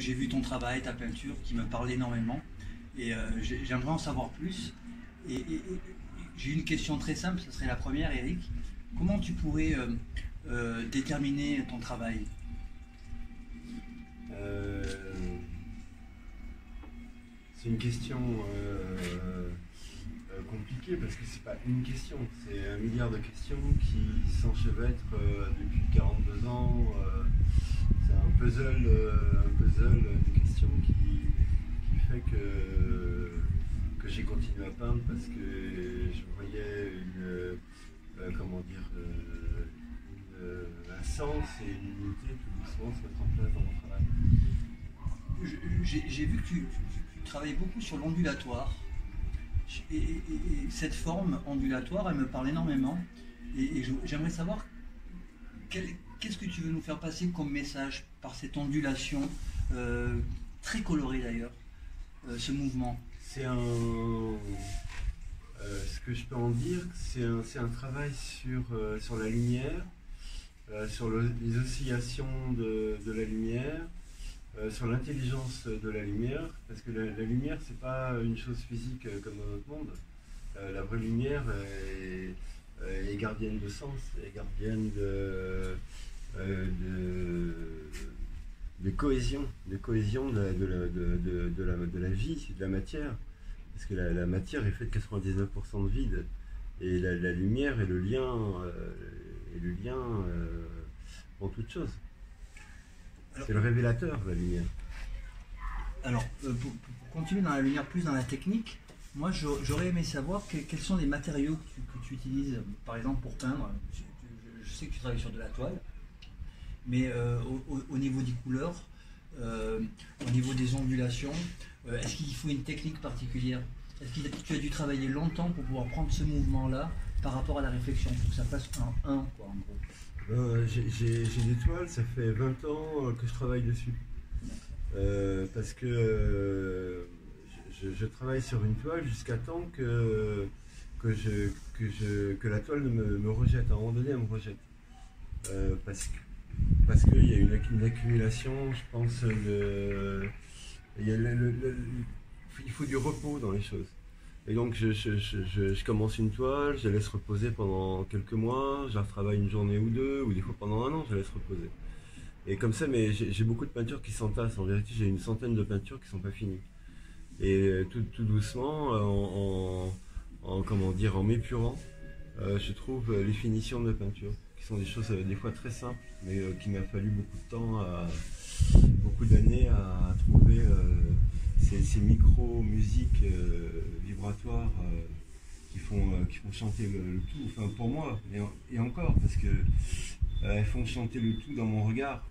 J'ai vu ton travail, ta peinture qui me parle énormément et j'aimerais en savoir plus. Et j'ai une question très simple, ce serait la première, Eric. Comment tu pourrais déterminer ton travail? Euh, c'est une question compliquée parce que c'est pas une question, c'est un milliard de questions qui s'enchevêtrent depuis 42 ans. C'est un puzzle de questions qui fait que j'ai continué à peindre parce que je voyais comment dire, un sens et une unité tout doucement se mettre en place dans mon travail. J'ai vu que tu travailles beaucoup sur l'ondulatoire. Et cette forme ondulatoire, elle me parle énormément. Et j'aimerais savoir qu'est-ce que tu veux nous faire passer comme message par cette ondulation, très colorée d'ailleurs, ce mouvement. Ce que je peux en dire, c'est un travail sur la lumière, sur les oscillations de la lumière, sur l'intelligence de la lumière, parce que la lumière, c'est pas une chose physique comme dans notre monde. La vraie lumière est gardienne de sens, est gardienne de cohésion, de la vie, de la matière. Parce que la matière est faite de 99% de vide. Et la lumière est le lien, en toute chose. C'est le révélateur, la lumière. Alors, pour continuer dans la lumière, plus dans la technique, moi j'aurais aimé savoir quels sont les matériaux que tu utilises, par exemple pour peindre. Je sais que tu travailles sur de la toile, mais au niveau des couleurs, au niveau des ondulations, est-ce qu'il faut une technique particulière? Est-ce que tu as dû travailler longtemps pour pouvoir prendre ce mouvement-là par rapport à la réflexion, pour que ça fasse un 1, quoi, en gros? J'ai des toiles, ça fait 20 ans que je travaille dessus. Parce que je travaille sur une toile jusqu'à temps que la toile me rejette. À un moment donné, elle me rejette. Parce qu'il y a une accumulation, je pense, il faut du repos dans les choses. Et donc je commence une toile, je la laisse reposer pendant quelques mois, je la retravaille une journée ou deux, ou des fois pendant un an, je la laisse reposer. Et comme ça, mais j'ai beaucoup de peintures qui s'entassent. En vérité, j'ai une centaine de peintures qui ne sont pas finies. Et tout doucement, comment dire, en m'épurant, je trouve les finitions de peinture, qui sont des choses des fois très simples, mais qui m'a fallu beaucoup de temps, beaucoup d'années à trouver ces micro-musiques vibratoires qui font chanter le tout, enfin pour moi, et encore, parce que elles font chanter le tout dans mon regard.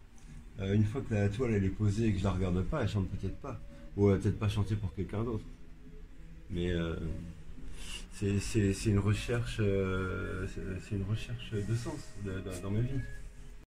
Une fois que la toile elle est posée et que je la regarde pas, elle chante peut-être pas. Ou elle va peut-être pas chanter pour quelqu'un d'autre. Mais c'est une recherche de sens dans ma vie.